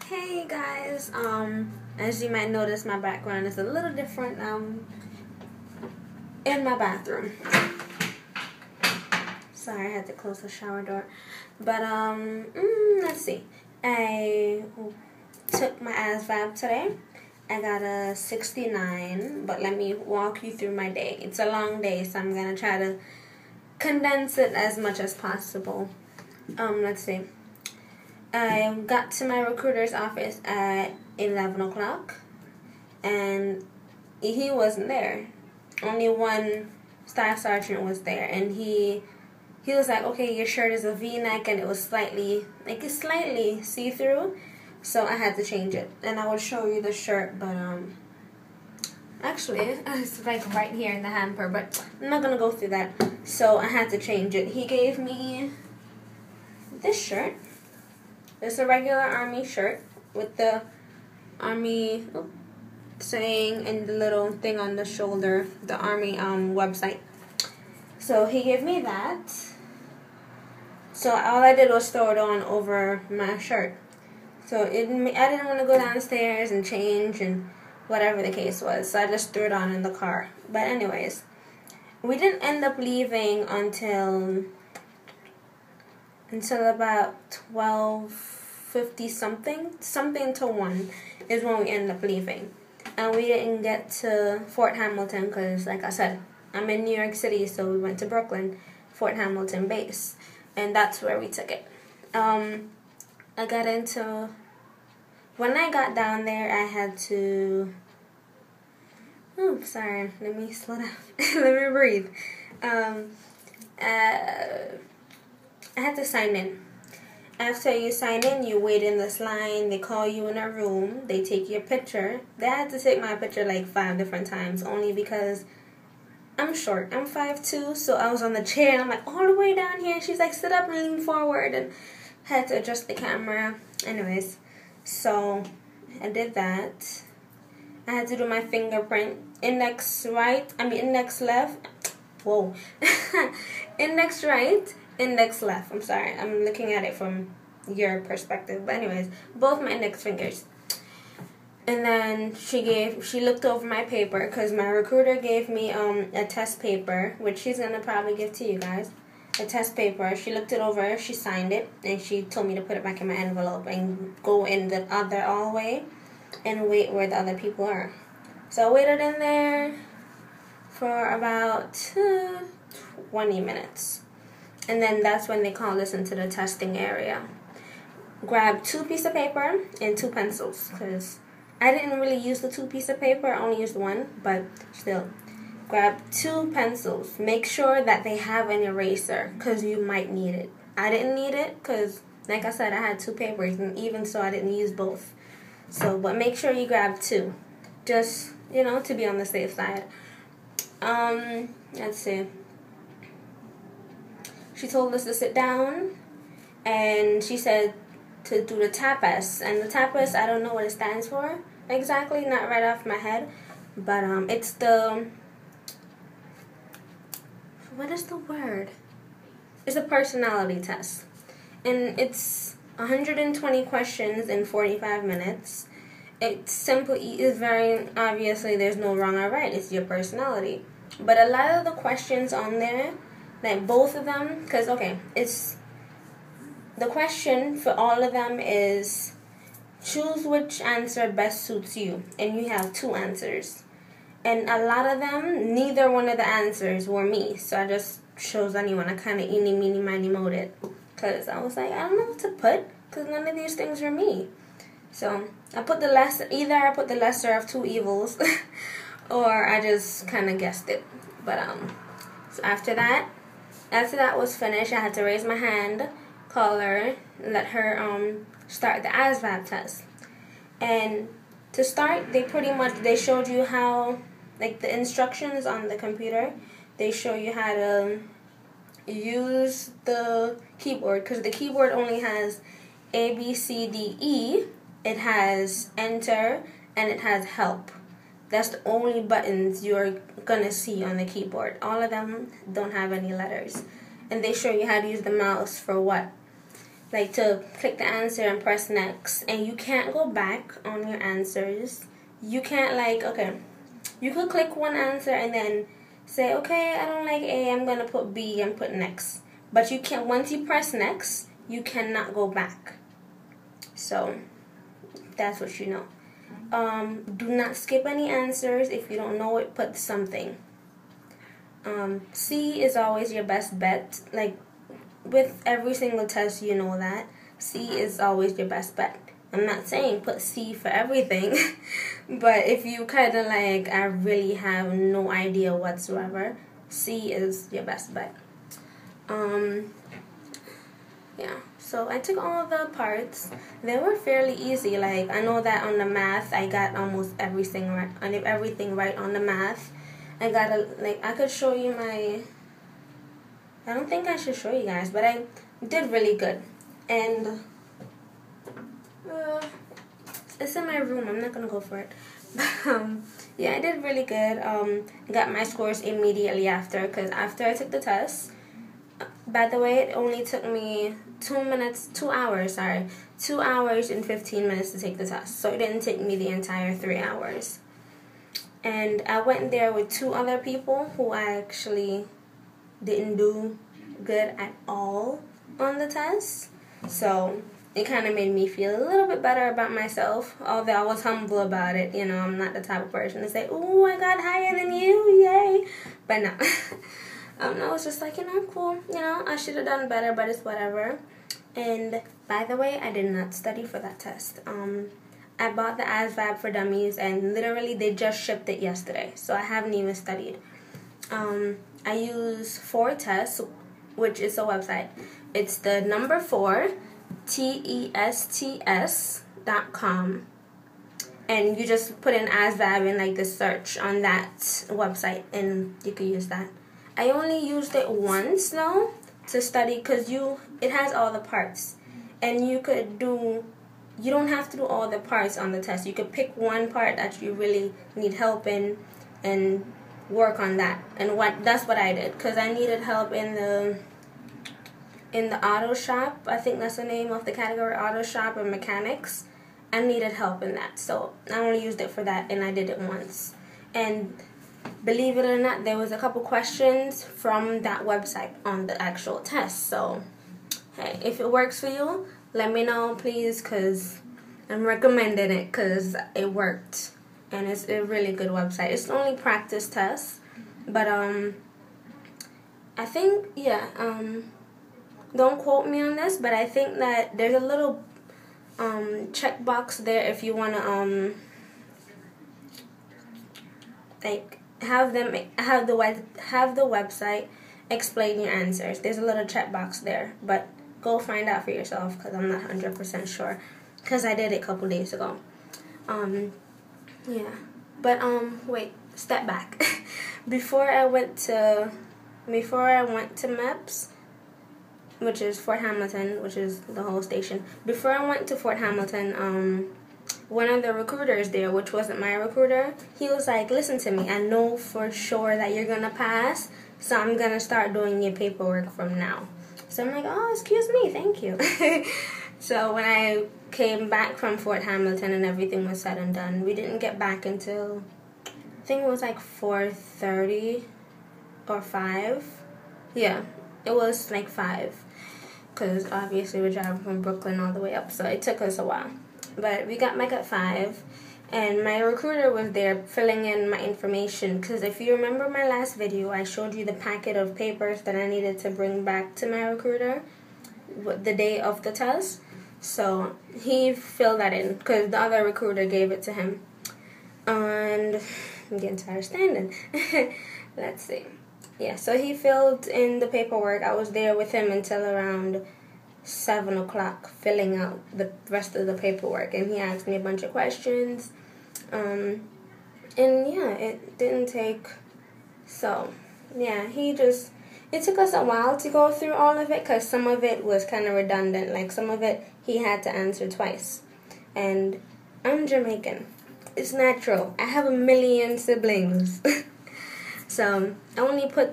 Hey guys, as you might notice, my background is a little different in my bathroom. Sorry, I had to close the shower door. But let's see. I took my Asvab today. I got a 69, but let me walk you through my day. It's a long day, so I'm gonna try to condense it as much as possible. Let's see. I got to my recruiter's office at 11 o'clock, and he wasn't there. Only one staff sergeant was there, and he was like, okay, your shirt is a V-neck, and it was slightly see-through, so I had to change it. And I will show you the shirt, but actually, it's like right here in the hamper, but I'm not gonna go through that. So I had to change it. He gave me this shirt. It's a regular army shirt with the army saying and the little thing on the shoulder, the army website. So he gave me that. So all I did was throw it on over my shirt. So I didn't want to go downstairs and change and whatever the case was. So I just threw it on in the car. But anyways, we didn't end up leaving until about 12:50 something to 1 is when we ended up leaving. And we didn't get to Fort Hamilton because, like I said, I'm in New York City, so we went to Brooklyn, Fort Hamilton base, and that's where we took it. When I got down there, I had to, sorry, let me slow down, let me breathe. I had to sign in. After you sign in, you wait in this line. They call you in a room. They take your picture. They had to take my picture like 5 different times, only because I'm short. I'm 5'2", so I was on the chair, and I'm like all the way down here. She's like, sit up and lean forward, and had to adjust the camera. Anyways, so I did that. I had to do my fingerprint. Index left. Whoa. Index right. Index left. I'm sorry. I'm looking at it from your perspective. But anyways, both my index fingers. And then she looked over my paper because my recruiter gave me a test paper, which she's gonna probably give to you guys. A test paper. She looked it over. She signed it, and she told me to put it back in my envelope and go in the other hallway and wait where the other people are. So I waited in there for about 20 minutes. And then that's when they called us into the testing area. Grab 2 pieces of paper and 2 pencils, because I didn't really use the 2 pieces of paper. I only used 1, but still. Grab 2 pencils. Make sure that they have an eraser, because you might need it. I didn't need it because, like I said, I had 2 papers, and even so, I didn't use both. So, but make sure you grab 2. Just, to be on the safe side. Let's see. She told us to sit down, and she said to do the TAPAS. And the TAPAS, I don't know what it stands for exactly, not right off my head, but it's the, what is the word? It's a personality test, and it's 120 questions in 45 minutes. It's very obviously there's no wrong or right. It's your personality, but a lot of the questions on there, like both of them, because, okay, it's, the question for all of them is choose which answer best suits you, and you have 2 answers. And a lot of them, neither one of the answers were me, so I just chose anyone. I kind of eeny, meeny, miny, mowed it, because I was like, I don't know what to put, because none of these things are me. So I put the lesser, either I put the lesser of 2 evils, or I just kind of guessed it. But so after that was finished, I had to raise my hand, call her, let her start the Asvab test. And to start, they showed you how, like the instructions on the computer, they show you how to use the keyboard, because the keyboard only has A, B, C, D, E. It has enter, and it has help. That's the only buttons you're gonna see on the keyboard. All of them don't have any letters. And they show you how to use the mouse for what? like to click the answer and press next, and you can't go back on your answers. You can't like, okay, you could click one answer and then say, okay, I don't like A, I'm gonna put B and put next. But you can't, once you press next, you cannot go back. So that's what you know. Do not skip any answers. If you don't know it, put something. C is always your best bet. Like with every single test, you know that C is always your best bet. I'm not saying put C for everything, but if you kind of like, I really have no idea whatsoever, C is your best bet. Yeah, so I took all of the parts. They were fairly easy. Like, I know that on the math, I got almost everything right. I did everything right on the math. I got I could show you my, I don't think I should show you guys, but I did really good. And it's in my room. I'm not gonna go for it. Yeah, I did really good. Got my scores immediately after, because after I took the test. By the way, it only took me 2 hours and 15 minutes to take the test. So it didn't take me the entire 3 hours. And I went there with 2 other people who actually didn't do good at all on the test. So it kind of made me feel a little bit better about myself, although I was humble about it. You know, I'm not the type of person to say, ooh, I got higher than you, yay. But no. No, it's just like, you know, cool. You know, I should have done better, but it's whatever. And by the way, I did not study for that test. I bought the Asvab for Dummies, and literally they just shipped it yesterday. So I haven't even studied. I use 4 tests, which is a website. It's the number 4, tests.com. And you just put in Asvab in like the search on that website, and you can use that. I only used it once though to study, because it has all the parts, and you don't have to do all the parts on the test. You could pick one part that you really need help in and work on that. And that's what I did, because I needed help in the auto shop. I think that's the name of the category, auto shop and mechanics. I needed help in that, so I only used it for that, and I did it once. And believe it or not, there was a couple questions from that website on the actual test. So, hey, if it works for you, let me know, please, because I'm recommending it, because it worked. And it's a really good website. It's only practice tests, but I think, yeah, don't quote me on this, but I think that there's a little checkbox there if you want to like have the website explain your answers. There's a little checkbox there, but go find out for yourself, because I'm not 100% sure, because I did it a couple days ago. Yeah, but wait, step back. Before I went to meps, which is Fort Hamilton, which is the whole station. Before I went to Fort Hamilton, one of the recruiters there, which wasn't my recruiter, he was like, listen to me, I know for sure that you're going to pass, so I'm going to start doing your paperwork from now. So I'm like, oh, excuse me, thank you. So when I came back from Fort Hamilton and everything was said and done, we didn't get back until, I think it was like 4:30 or 5. Yeah, it was like 5. Because obviously we're driving from Brooklyn all the way up, so it took us a while. But we got back at 5, and my recruiter was there filling in my information. Because if you remember my last video, I showed you the packet of papers that I needed to bring back to my recruiter the day of the test. So he filled that in, because the other recruiter gave it to him. And I'm getting tired of standing. Let's see. Yeah, so he filled in the paperwork. I was there with him until around 7 o'clock, filling out the rest of the paperwork. And he asked me a bunch of questions. And yeah, it didn't take... So, yeah, it took us a while to go through all of it, because some of it was kind of redundant. Like, some of it he had to answer twice. And I'm Jamaican. It's natural. I have a million siblings. So I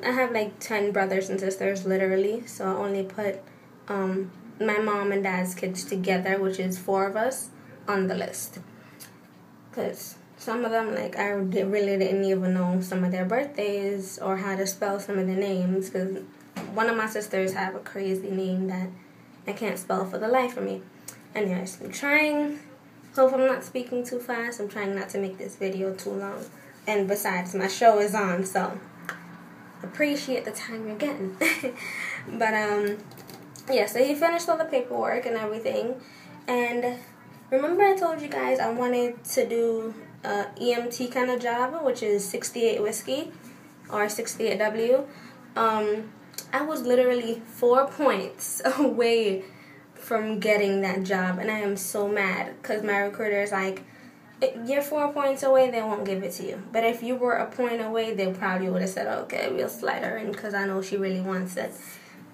have like 10 brothers and sisters, literally. So I only put my mom and dad's kids together, which is 4 of us, on the list. Because some of them, like, really didn't even know some of their birthdays or how to spell some of the names. Because one of my sisters have a crazy name that I can't spell for the life of me. Anyways, I'm trying. Hope I'm not speaking too fast. I'm trying not to make this video too long. And besides, my show is on, so appreciate the time you're getting. But yeah, so he finished all the paperwork and everything. And remember I told you guys I wanted to do a EMT kind of job, which is 68 whiskey or 68W. I was literally 4 points away from getting that job, and I am so mad because my recruiter is like, you're 4 points away, they won't give it to you. But if you were a point away, they probably would have said, okay, we'll slide her in because I know she really wants it.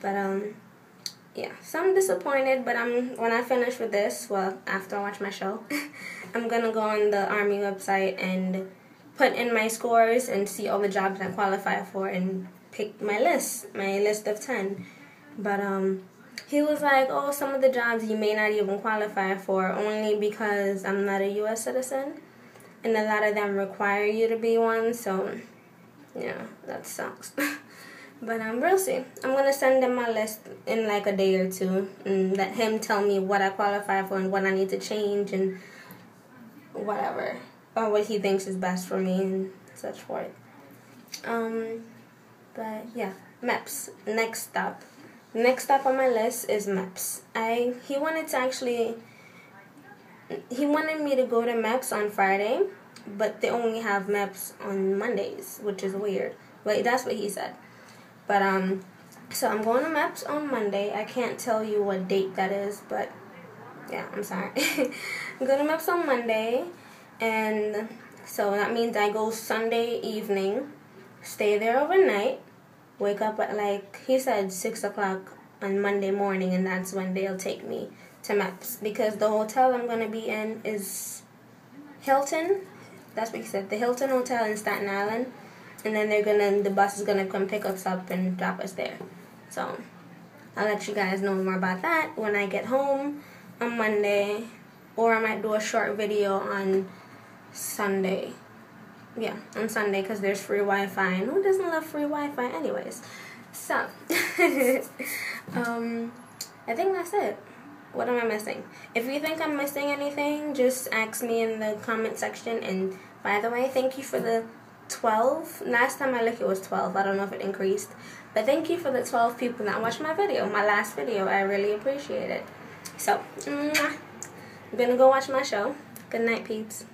But yeah, so I'm disappointed, but when I finish with this, well, after I watch my show, I'm gonna go on the Army website and put in my scores and see all the jobs I qualify for and pick my list of 10. But he was like, oh, some of the jobs you may not even qualify for only because I'm not a U.S. citizen, and a lot of them require you to be one, so yeah, that sucks. But we'll see. I'm going to send him my list in like a day or two and let him tell me what I qualify for and what I need to change and whatever, or what he thinks is best for me and such forth. But yeah, MEPS, next stop. Next stop on my list is MEPS. He wanted me to go to MEPS on Friday, but they only have MEPS on Mondays, which is weird. But that's what he said. But so I'm going to MEPS on Monday. I can't tell you what date that is, but yeah, I'm sorry. I'm going to MEPS on Monday, and so that means I go Sunday evening, stay there overnight, wake up at, like he said, 6 o'clock on Monday morning, and that's when they'll take me to MEPS, because the hotel I'm going to be in is Hilton. That's what he said, the Hilton Hotel in Staten Island. And then the bus is going to come pick us up and drop us there. So I'll let you guys know more about that when I get home on Monday. Or I might do a short video on Sunday. Yeah, on Sunday, because there's free Wi-Fi. And who doesn't love free Wi-Fi anyways? So, I think that's it. What am I missing? If you think I'm missing anything, just ask me in the comment section. And by the way, thank you for the 12. Last time I looked, it was 12. I don't know if it increased. But thank you for the 12 people that watched my video, my last video. I really appreciate it. So, I'm going to go watch my show. Good night, peeps.